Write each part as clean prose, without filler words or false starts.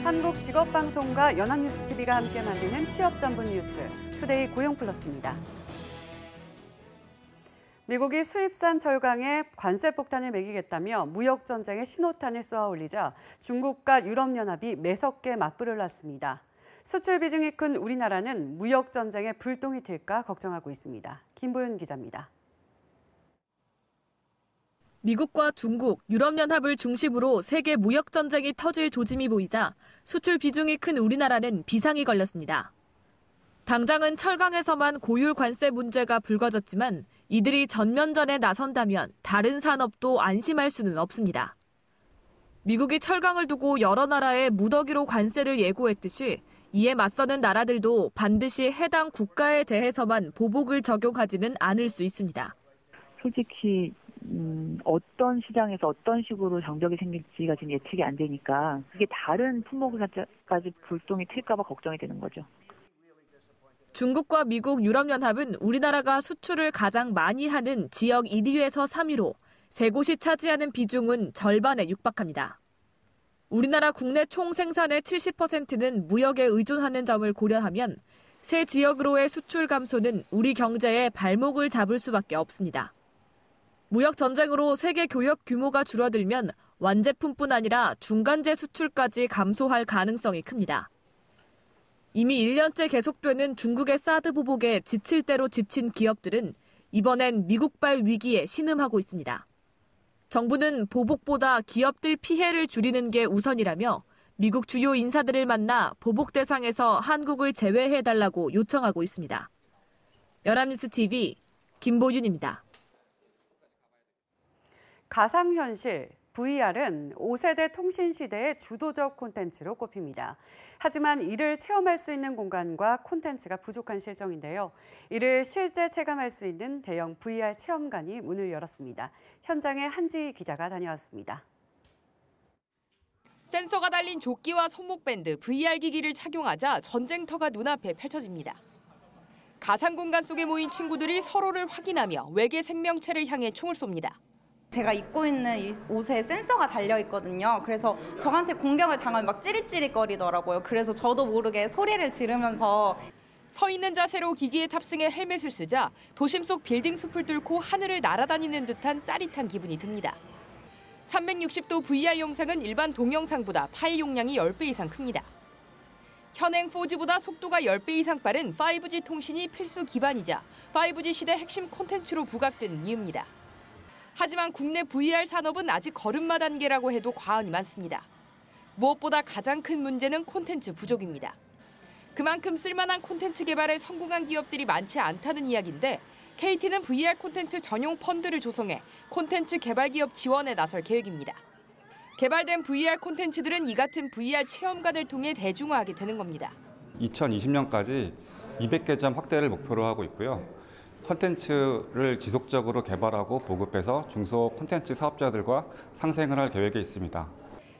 한국직업방송과 연합뉴스TV가 함께 만드는 취업 전문 뉴스, 투데이 고용플러스입니다. 미국이 수입산 철강에 관세 폭탄을 매기겠다며 무역전쟁의 신호탄을 쏘아 올리자 중국과 유럽연합이 매섭게 맞불을 놨습니다. 수출 비중이 큰 우리나라는 무역전쟁에 불똥이 튈까 걱정하고 있습니다. 김보윤 기자입니다. 미국과 중국, 유럽연합을 중심으로 세계 무역전쟁이 터질 조짐이 보이자 수출 비중이 큰 우리나라는 비상이 걸렸습니다. 당장은 철강에서만 고율 관세 문제가 불거졌지만 이들이 전면전에 나선다면 다른 산업도 안심할 수는 없습니다. 미국이 철강을 두고 여러 나라에 무더기로 관세를 예고했듯이 이에 맞서는 나라들도 반드시 해당 국가에 대해서만 보복을 적용하지는 않을 수 있습니다. 솔직히 어떤 시장에서 어떤 식으로 정적이 생길지가 지금 예측이 안 되니까 이게 다른 품목까지 불똥이 튈까 봐 걱정이 되는 거죠. 중국과 미국, 유럽연합은 우리나라가 수출을 가장 많이 하는 지역 1위에서 3위로 세 곳이 차지하는 비중은 절반에 육박합니다. 우리나라 국내 총 생산의 70%는 무역에 의존하는 점을 고려하면 세 지역으로의 수출 감소는 우리 경제의 발목을 잡을 수밖에 없습니다. 무역 전쟁으로 세계 교역 규모가 줄어들면 완제품뿐 아니라 중간재 수출까지 감소할 가능성이 큽니다. 이미 1년째 계속되는 중국의 사드 보복에 지칠 대로 지친 기업들은 이번엔 미국발 위기에 신음하고 있습니다. 정부는 보복보다 기업들 피해를 줄이는 게 우선이라며 미국 주요 인사들을 만나 보복 대상에서 한국을 제외해달라고 요청하고 있습니다. 연합뉴스TV 김보윤입니다. 가상현실, VR은 5세대 통신시대의 주도적 콘텐츠로 꼽힙니다. 하지만 이를 체험할 수 있는 공간과 콘텐츠가 부족한 실정인데요. 이를 실제 체감할 수 있는 대형 VR 체험관이 문을 열었습니다. 현장에 한지희 기자가 다녀왔습니다. 센서가 달린 조끼와 손목밴드, VR 기기를 착용하자 전쟁터가 눈앞에 펼쳐집니다. 가상 공간 속에 모인 친구들이 서로를 확인하며 외계 생명체를 향해 총을 쏩니다. 제가 입고 있는 이 옷에 센서가 달려있거든요. 그래서 저한테 공격을 당하면 막 찌릿찌릿거리더라고요. 그래서 저도 모르게 소리를 지르면서 서 있는 자세로 기기에 탑승해 헬멧을 쓰자 도심 속 빌딩 숲을 뚫고 하늘을 날아다니는 듯한 짜릿한 기분이 듭니다. 360도 VR 영상은 일반 동영상보다 파일 용량이 10배 이상 큽니다. 현행 4G보다 속도가 10배 이상 빠른 5G 통신이 필수 기반이자 5G 시대 핵심 콘텐츠로 부각된 이유입니다. 하지만 국내 VR 산업은 아직 걸음마 단계라고 해도 과언이 많습니다. 무엇보다 가장 큰 문제는 콘텐츠 부족입니다. 그만큼 쓸만한 콘텐츠 개발에 성공한 기업들이 많지 않다는 이야기인데 KT는 VR 콘텐츠 전용 펀드를 조성해 콘텐츠 개발 기업 지원에 나설 계획입니다. 개발된 VR 콘텐츠들은 이 같은 VR 체험관을 통해 대중화하게 되는 겁니다. 2020년까지 200개점 확대를 목표로 하고 있고요. 콘텐츠를 지속적으로 개발하고 보급해서 중소 콘텐츠 사업자들과 상생을 할 계획에 있습니다.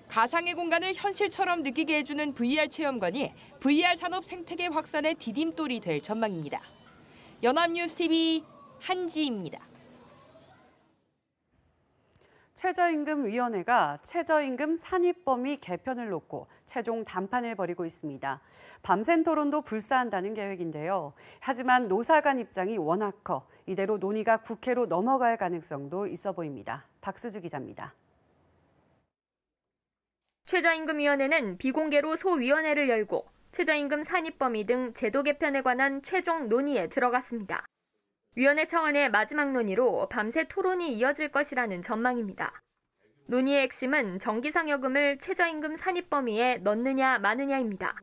가상의 공간을 현실처럼 느끼게 해주는 VR 체험관이 VR 산업 생태계 확산의 디딤돌이 될 전망입니다. 연합뉴스TV 한지입니다. 최저임금위원회가 최저임금 산입범위 개편을 놓고 최종 담판을 벌이고 있습니다. 밤샘 토론도 불사한다는 계획인데요. 하지만 노사 간 입장이 워낙 커 이대로 논의가 국회로 넘어갈 가능성도 있어 보입니다. 박수주 기자입니다. 최저임금위원회는 비공개로 소위원회를 열고 최저임금 산입범위 등 제도 개편에 관한 최종 논의에 들어갔습니다. 위원회 차원의 마지막 논의로 밤새 토론이 이어질 것이라는 전망입니다. 논의의 핵심은 정기상여금을 최저임금 산입 범위에 넣느냐 마느냐입니다.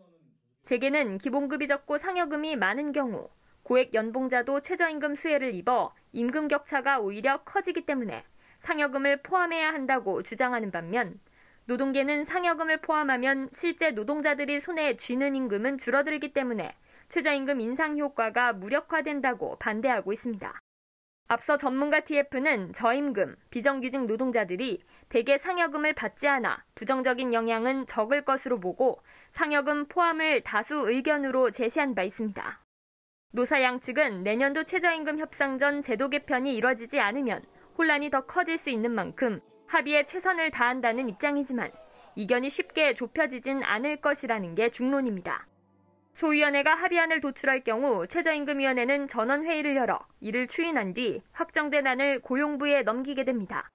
재계는 기본급이 적고 상여금이 많은 경우 고액 연봉자도 최저임금 수혜를 입어 임금 격차가 오히려 커지기 때문에 상여금을 포함해야 한다고 주장하는 반면 노동계는 상여금을 포함하면 실제 노동자들이 손에 쥐는 임금은 줄어들기 때문에 최저임금 인상 효과가 무력화된다고 반대하고 있습니다. 앞서 전문가 TF는 저임금, 비정규직 노동자들이 대개 상여금을 받지 않아 부정적인 영향은 적을 것으로 보고 상여금 포함을 다수 의견으로 제시한 바 있습니다. 노사 양측은 내년도 최저임금 협상 전 제도 개편이 이뤄지지 않으면 혼란이 더 커질 수 있는 만큼 합의에 최선을 다한다는 입장이지만 이견이 쉽게 좁혀지진 않을 것이라는 게 중론입니다. 소위원회가 합의안을 도출할 경우 최저임금위원회는 전원회의를 열어 이를 추인한 뒤 확정된 안을 고용부에 넘기게 됩니다.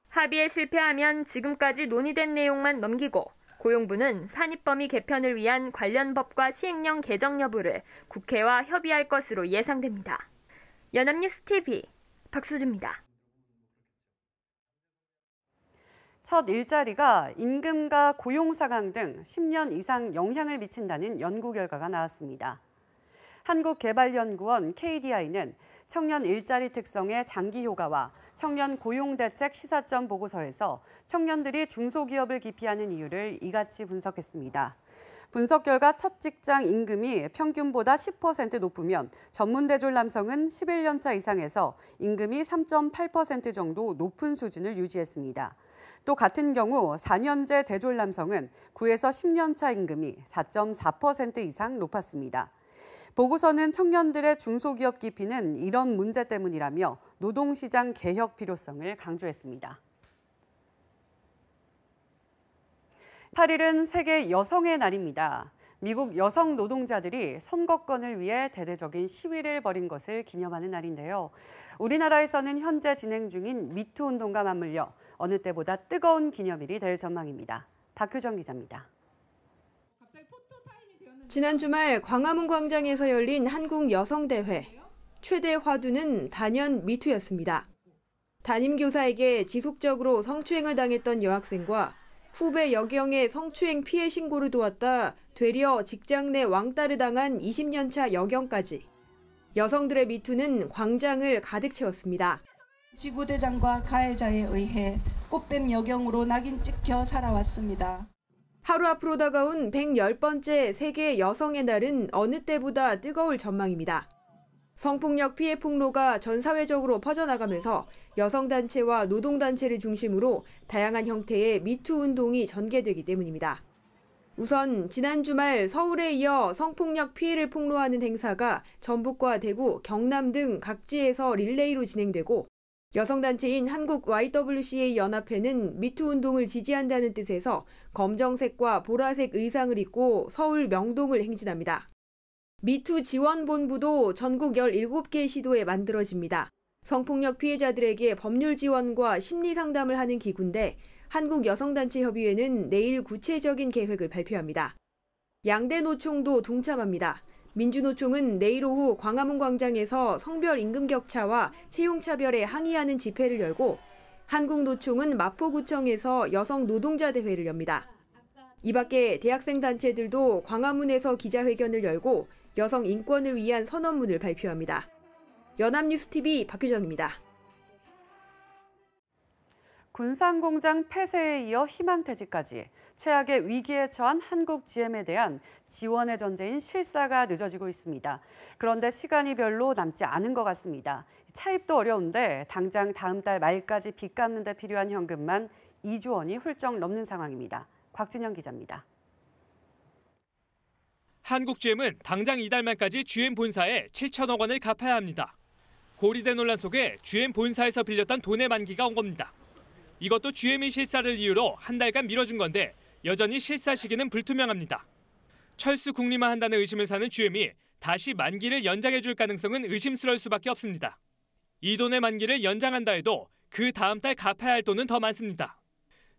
합의에 실패하면 지금까지 논의된 내용만 넘기고 고용부는 산입범위 개편을 위한 관련 법과 시행령 개정 여부를 국회와 협의할 것으로 예상됩니다. 연합뉴스 TV 박수주입니다. 첫 일자리가 임금과 고용 상황 등 10년 이상 영향을 미친다는 연구 결과가 나왔습니다. 한국개발연구원 KDI는 청년 일자리 특성의 장기 효과와 청년 고용 대책 시사점 보고서에서 청년들이 중소기업을 기피하는 이유를 이같이 분석했습니다. 분석 결과 첫 직장 임금이 평균보다 10% 높으면 전문대졸 남성은 11년차 이상에서 임금이 3.8% 정도 높은 수준을 유지했습니다. 또 같은 경우 4년제 대졸 남성은 9에서 10년차 임금이 4.4% 이상 높았습니다. 보고서는 청년들의 중소기업 기피는 이런 문제 때문이라며 노동시장 개혁 필요성을 강조했습니다. 8일은 세계 여성의 날입니다. 미국 여성 노동자들이 선거권을 위해 대대적인 시위를 벌인 것을 기념하는 날인데요. 우리나라에서는 현재 진행 중인 미투 운동과 맞물려 어느 때보다 뜨거운 기념일이 될 전망입니다. 박효정 기자입니다. 지난 주말 광화문 광장에서 열린 한국 여성대회. 최대 화두는 단연 미투였습니다. 담임교사에게 지속적으로 성추행을 당했던 여학생과 후배 여경의 성추행 피해 신고를 도왔다 되려 직장 내 왕따를 당한 20년차 여경까지. 여성들의 미투는 광장을 가득 채웠습니다. 지구대장과 가해자에 의해 꽃뱀 여경으로 낙인 찍혀 살아왔습니다. 하루 앞으로 다가온 110번째 세계 여성의 날은 어느 때보다 뜨거울 전망입니다. 성폭력 피해 폭로가 전 사회적으로 퍼져나가면서 여성단체와 노동단체를 중심으로 다양한 형태의 미투 운동이 전개되기 때문입니다. 우선 지난 주말 서울에 이어 성폭력 피해를 폭로하는 행사가 전북과 대구, 경남 등 각지에서 릴레이로 진행되고 여성단체인 한국 YWCA 연합회는 미투 운동을 지지한다는 뜻에서 검정색과 보라색 의상을 입고 서울 명동을 행진합니다. 미투 지원본부도 전국 17개 시도에 만들어집니다. 성폭력 피해자들에게 법률 지원과 심리 상담을 하는 기구인데 한국여성단체협의회는 내일 구체적인 계획을 발표합니다. 양대 노총도 동참합니다. 민주노총은 내일 오후 광화문 광장에서 성별 임금 격차와 채용차별에 항의하는 집회를 열고 한국노총은 마포구청에서 여성 노동자 대회를 엽니다. 이 밖에 대학생 단체들도 광화문에서 기자회견을 열고 여성 인권을 위한 선언문을 발표합니다. 연합뉴스TV 박효정입니다. 군산공장 폐쇄에 이어 희망퇴직까지 최악의 위기에 처한 한국 GM에 대한 지원의 전제인 실사가 늦어지고 있습니다. 그런데 시간이 별로 남지 않은 것 같습니다. 차입도 어려운데 당장 다음 달 말까지 빚 갚는 데 필요한 현금만 2조 원이 훌쩍 넘는 상황입니다. 곽준영 기자입니다. 한국 GM은 당장 이달 말까지 GM 본사에 7천억 원을 갚아야 합니다. 고리대 논란 속에 GM 본사에서 빌렸던 돈의 만기가 온 겁니다. 이것도 GM이 실사를 이유로 한 달간 미뤄준 건데 여전히 실사 시기는 불투명합니다. 철수 국리화한다는 의심을 사는 GM이 다시 만기를 연장해 줄 가능성은 의심스러울 수밖에 없습니다. 이 돈의 만기를 연장한다 해도 그 다음 달 갚아야 할 돈은 더 많습니다.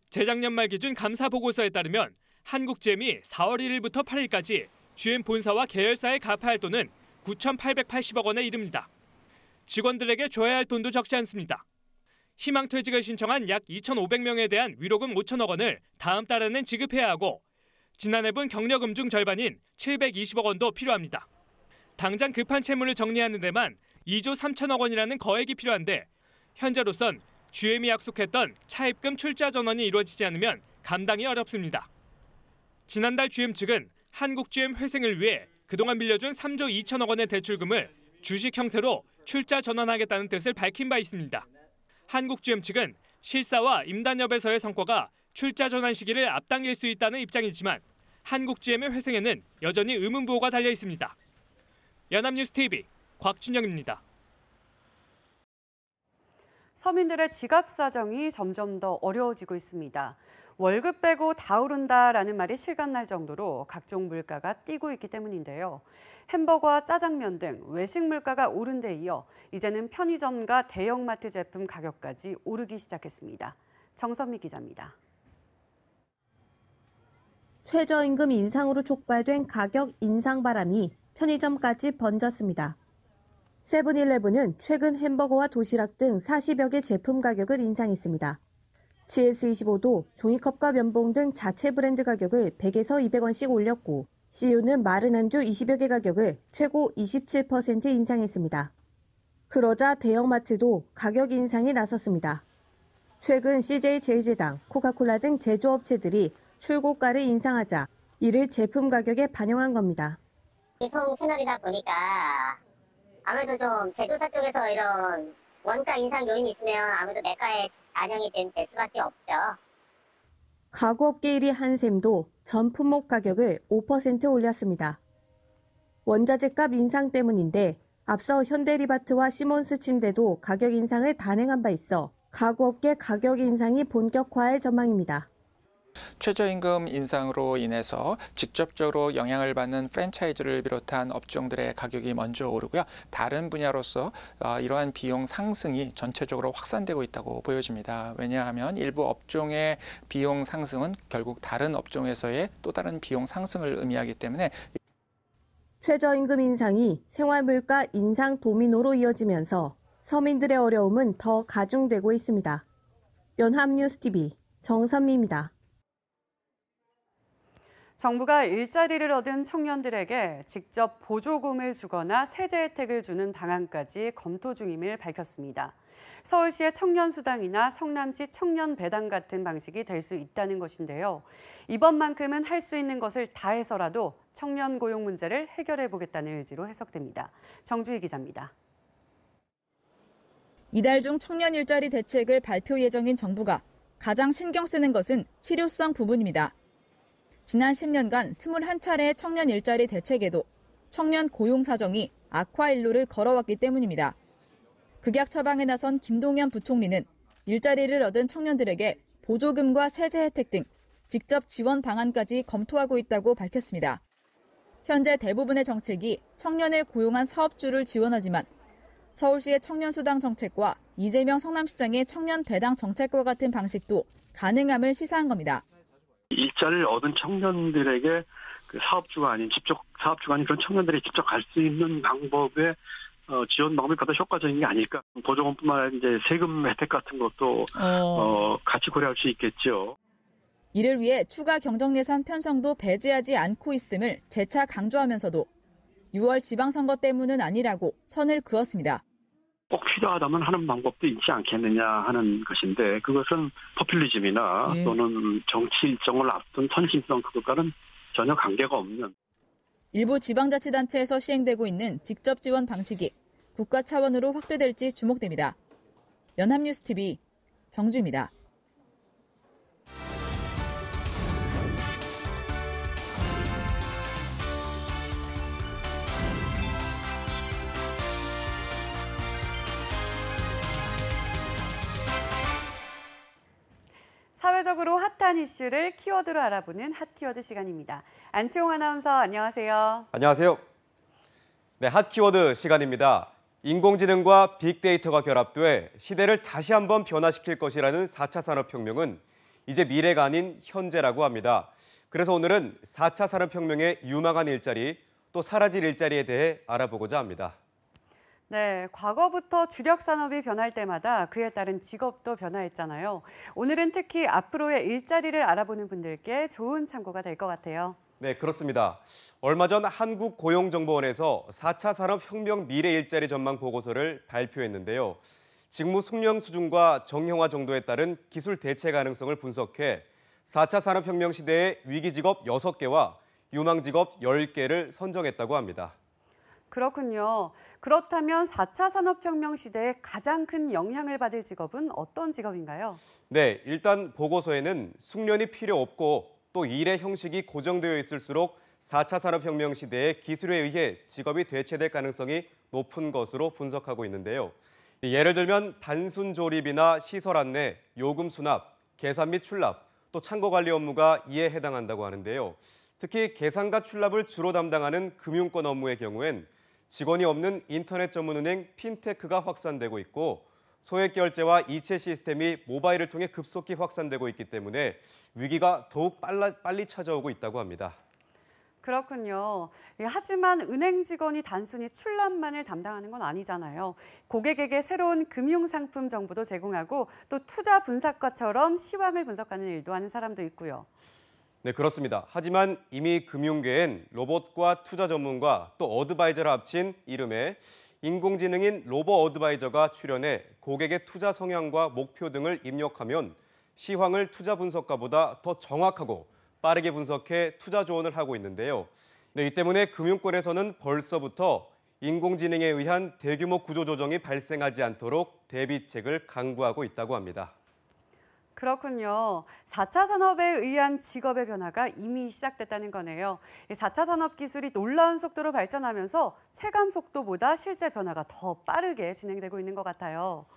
재작년 말 기준 감사 보고서에 따르면 한국 GM이 4월 1일부터 8일까지 GM 본사와 계열사에 갚아야 할 돈은 9,880억 원에 이릅니다. 직원들에게 줘야 할 돈도 적지 않습니다. 희망퇴직을 신청한 약 2,500명에 대한 위로금 5천억 원을 다음 달에는 지급해야 하고 지난해분 경력금 중 절반인 720억 원도 필요합니다. 당장 급한 채무를 정리하는 데만 2조 3천억 원이라는 거액이 필요한데 현재로선 GM이 약속했던 차입금 출자 전환이 이루어지지 않으면 감당이 어렵습니다. 지난달 GM 측은 한국 GM 회생을 위해 그동안 빌려준 3조 2천억 원의 대출금을 주식 형태로 출자 전환하겠다는 뜻을 밝힌 바 있습니다. 한국 GM 측은 실사와 임단협에서의 성과가 출자 전환 시기를 앞당길 수 있다는 입장이지만 한국 GM의 회생에는 여전히 의문부호가 달려 있습니다. 연합뉴스TV 곽준영입니다. 서민들의 지갑 사정이 점점 더 어려워지고 있습니다. 월급 빼고 다 오른다라는 말이 실감날 정도로 각종 물가가 뛰고 있기 때문인데요. 햄버거와 짜장면 등 외식 물가가 오른 데 이어 이제는 편의점과 대형마트 제품 가격까지 오르기 시작했습니다. 정선미 기자입니다. 최저임금 인상으로 촉발된 가격 인상 바람이 편의점까지 번졌습니다. 세븐일레븐은 최근 햄버거와 도시락 등 40여 개 제품 가격을 인상했습니다. GS25도 종이컵과 면봉 등 자체 브랜드 가격을 100에서 200원씩 올렸고 CU는 마른 안주 20여 개 가격을 최고 27% 인상했습니다. 그러자 대형마트도 가격 인상에 나섰습니다. 최근 CJ 제일제당, 코카콜라 등 제조업체들이 출고가를 인상하자 이를 제품 가격에 반영한 겁니다. 유통 채널이다 보니까 아무래도 좀 제조사 쪽에서 이런 원가 인상 요인이 있으면 아무래도 매가에 반영이 될 수밖에 없죠. 가구업계 1위 한샘도 전 품목 가격을 5% 올렸습니다. 원자재값 인상 때문인데 앞서 현대리바트와 시몬스 침대도 가격 인상을 단행한 바 있어 가구업계 가격 인상이 본격화할 전망입니다. 최저임금 인상으로 인해서 직접적으로 영향을 받는 프랜차이즈를 비롯한 업종들의 가격이 먼저 오르고요. 다른 분야로서 이러한 비용 상승이 전체적으로 확산되고 있다고 보여집니다. 왜냐하면 일부 업종의 비용 상승은 결국 다른 업종에서의 또 다른 비용 상승을 의미하기 때문에 최저임금 인상이 생활물가 인상 도미노로 이어지면서 서민들의 어려움은 더 가중되고 있습니다. 연합뉴스TV 정선미입니다. 정부가 일자리를 얻은 청년들에게 직접 보조금을 주거나 세제 혜택을 주는 방안까지 검토 중임을 밝혔습니다. 서울시의 청년수당이나 성남시 청년배당 같은 방식이 될 수 있다는 것인데요. 이번만큼은 할 수 있는 것을 다해서라도 청년 고용 문제를 해결해 보겠다는 의지로 해석됩니다. 정주희 기자입니다. 이달 중 청년 일자리 대책을 발표 예정인 정부가 가장 신경 쓰는 것은 실효성 부분입니다. 지난 10년간 21차례의 청년 일자리 대책에도 청년 고용 사정이 악화일로를 걸어왔기 때문입니다. 극약 처방에 나선 김동연 부총리는 일자리를 얻은 청년들에게 보조금과 세제 혜택 등 직접 지원 방안까지 검토하고 있다고 밝혔습니다. 현재 대부분의 정책이 청년을 고용한 사업주를 지원하지만 서울시의 청년수당 정책과 이재명 성남시장의 청년배당 정책과 같은 방식도 가능함을 시사한 겁니다. 일자리를 얻은 청년들에게 그 사업주가 아닌 그런 청년들이 직접 갈 수 있는 방법의 지원 방법이 가장 효과적인 게 아닐까. 보조금뿐만 아니라 이제 세금 혜택 같은 것도 같이 고려할 수 있겠죠. 이를 위해 추가 경정 예산 편성도 배제하지 않고 있음을 재차 강조하면서도 6월 지방선거 때문은 아니라고 선을 그었습니다. 꼭 필요하다면 하는 방법도 있지 않겠느냐 하는 것인데 그것은 포퓰리즘이나 또는 정치 일정을 앞둔 선심성 그것과는 전혀 관계가 없는. 일부 지방자치단체에서 시행되고 있는 직접 지원 방식이 국가 차원으로 확대될지 주목됩니다. 연합뉴스TV 정주입니다. 사회적으로 핫한 이슈를 키워드로 알아보는 핫키워드 시간입니다. 안치홍 아나운서 안녕하세요. 안녕하세요. 네, 핫키워드 시간입니다. 인공지능과 빅데이터가 결합돼 시대를 다시 한번 변화시킬 것이라는 4차 산업혁명은 이제 미래가 아닌 현재라고 합니다. 그래서 오늘은 4차 산업혁명의 유망한 일자리, 또 사라질 일자리에 대해 알아보고자 합니다. 네, 과거부터 주력 산업이 변할 때마다 그에 따른 직업도 변화했잖아요. 오늘은 특히 앞으로의 일자리를 알아보는 분들께 좋은 참고가 될 것 같아요. 네, 그렇습니다. 얼마 전 한국고용정보원에서 4차 산업혁명 미래 일자리 전망 보고서를 발표했는데요. 직무 숙련 수준과 정형화 정도에 따른 기술 대체 가능성을 분석해 4차 산업혁명 시대의 위기 직업 6개와 유망 직업 10개를 선정했다고 합니다. 그렇군요. 그렇다면 4차 산업혁명 시대에 가장 큰 영향을 받을 직업은 어떤 직업인가요? 네, 일단 보고서에는 숙련이 필요 없고 또 일의 형식이 고정되어 있을수록 4차 산업혁명 시대의 기술에 의해 직업이 대체될 가능성이 높은 것으로 분석하고 있는데요. 예를 들면 단순 조립이나 시설 안내, 요금 수납, 계산 및 출납, 또 창고 관리 업무가 이에 해당한다고 하는데요. 특히 계산과 출납을 주로 담당하는 금융권 업무의 경우엔 직원이 없는 인터넷 전문은행 핀테크가 확산되고 있고 소액 결제와 이체 시스템이 모바일을 통해 급속히 확산되고 있기 때문에 위기가 더욱 빨리 찾아오고 있다고 합니다. 그렇군요. 하지만 은행 직원이 단순히 출납만을 담당하는 건 아니잖아요. 고객에게 새로운 금융상품 정보도 제공하고 또 투자 분석가처럼 시황을 분석하는 일도 하는 사람도 있고요. 네, 그렇습니다. 하지만 이미 금융계엔 로봇과 투자 전문가 또 어드바이저를 합친 이름에 인공지능인 로보 어드바이저가 출연해 고객의 투자 성향과 목표 등을 입력하면 시황을 투자 분석가보다 더 정확하고 빠르게 분석해 투자 조언을 하고 있는데요. 네, 이 때문에 금융권에서는 벌써부터 인공지능에 의한 대규모 구조조정이 발생하지 않도록 대비책을 강구하고 있다고 합니다. 그렇군요. 4차 산업에 의한 직업의 변화가 이미 시작됐다는 거네요. 4차 산업 기술이 놀라운 속도로 발전하면서 체감 속도보다 실제 변화가 더 빠르게 진행되고 있는 것 같아요.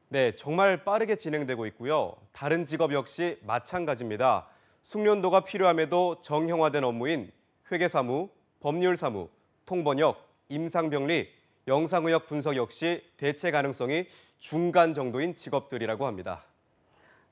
네, 정말 빠르게 진행되고 있고요. 다른 직업 역시 마찬가지입니다. 숙련도가 필요함에도 정형화된 업무인 회계사무, 법률사무, 통번역, 임상병리, 영상의학 분석 역시 대체 가능성이 중간 정도인 직업들이라고 합니다.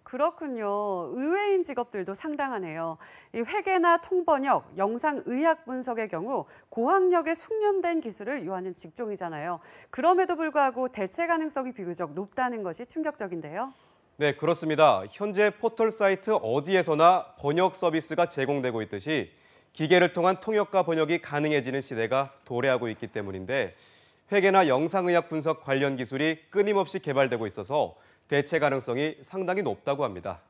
그렇군요. 의외인 직업들도 상당하네요. 이 회계나 통번역, 영상의학 분석의 경우 고학력에 숙련된 기술을 요하는 직종이잖아요. 그럼에도 불구하고 대체 가능성이 비교적 높다는 것이 충격적인데요. 네, 그렇습니다. 현재 포털 사이트 어디에서나 번역 서비스가 제공되고 있듯이 기계를 통한 통역과 번역이 가능해지는 시대가 도래하고 있기 때문인데 회계나 영상의학 분석 관련 기술이 끊임없이 개발되고 있어서 대체 가능성이 상당히 높다고 합니다.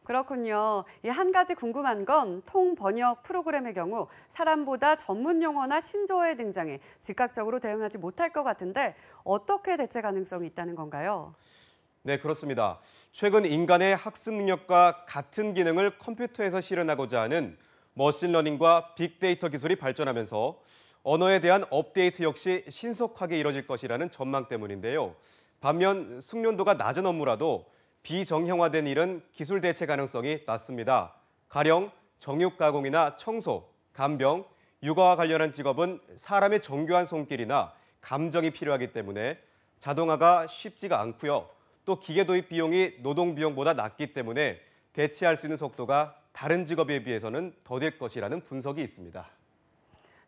그렇군요. 한 가지 궁금한 건 통번역 프로그램의 경우 사람보다 전문 용어나 신조어에 등장해 즉각적으로 대응하지 못할 것 같은데 어떻게 대체 가능성이 있다는 건가요? 네, 그렇습니다. 최근 인간의 학습 능력과 같은 기능을 컴퓨터에서 실현하고자 하는 머신러닝과 빅데이터 기술이 발전하면서 언어에 대한 업데이트 역시 신속하게 이뤄질 것이라는 전망 때문인데요. 반면 숙련도가 낮은 업무라도 비정형화된 일은 기술 대체 가능성이 낮습니다. 가령 정육 가공이나 청소, 간병, 육아와 관련한 직업은 사람의 정교한 손길이나 감정이 필요하기 때문에 자동화가 쉽지가 않고요. 또 기계 도입 비용이 노동 비용보다 낮기 때문에 대체할 수 있는 속도가 다른 직업에 비해서는 더딜 것이라는 분석이 있습니다.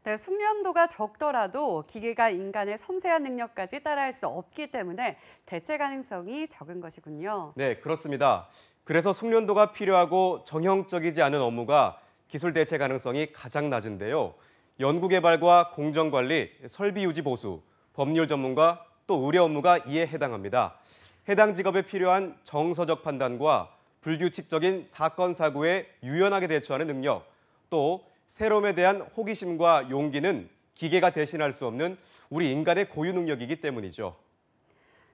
네, 숙련도가 적더라도 기계가 인간의 섬세한 능력까지 따라할 수 없기 때문에 대체 가능성이 적은 것이군요. 네, 그렇습니다. 그래서 숙련도가 필요하고 정형적이지 않은 업무가 기술 대체 가능성이 가장 낮은데요. 연구개발과 공정관리, 설비 유지 보수, 법률 전문가, 또 의뢰 업무가 이에 해당합니다. 해당 직업에 필요한 정서적 판단과 불규칙적인 사건 사고에 유연하게 대처하는 능력, 또 새로움에 대한 호기심과 용기는 기계가 대신할 수 없는 우리 인간의 고유 능력이기 때문이죠.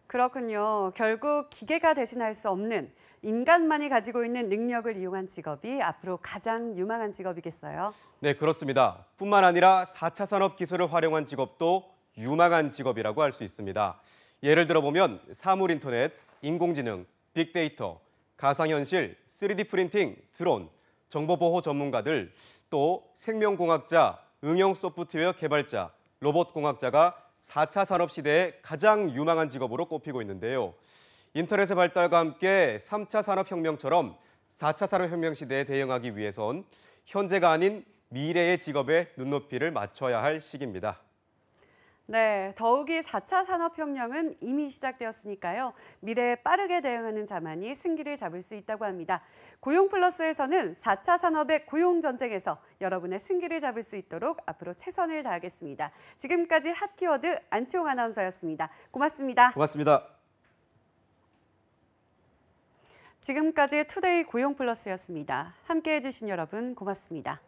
그렇군요. 결국 기계가 대신할 수 없는 인간만이 가지고 있는 능력을 이용한 직업이 앞으로 가장 유망한 직업이겠어요? 네, 그렇습니다. 뿐만 아니라 4차 산업 기술을 활용한 직업도 유망한 직업이라고 할 수 있습니다. 예를 들어보면 사물 인터넷, 인공지능, 빅데이터, 가상현실, 3D 프린팅, 드론, 정보보호 전문가들, 또 생명공학자, 응용 소프트웨어 개발자, 로봇공학자가 4차 산업 시대의 가장 유망한 직업으로 꼽히고 있는데요. 인터넷의 발달과 함께 3차 산업혁명처럼 4차 산업혁명 시대에 대응하기 위해선 현재가 아닌 미래의 직업에 눈높이를 맞춰야 할 시기입니다. 네, 더욱이 4차 산업혁명은 이미 시작되었으니까요. 미래에 빠르게 대응하는 자만이 승기를 잡을 수 있다고 합니다. 고용플러스에서는 4차 산업의 고용전쟁에서 여러분의 승기를 잡을 수 있도록 앞으로 최선을 다하겠습니다. 지금까지 핫키워드 안치홍 아나운서였습니다. 고맙습니다. 고맙습니다. 지금까지 투데이 고용플러스였습니다. 함께해 주신 여러분 고맙습니다.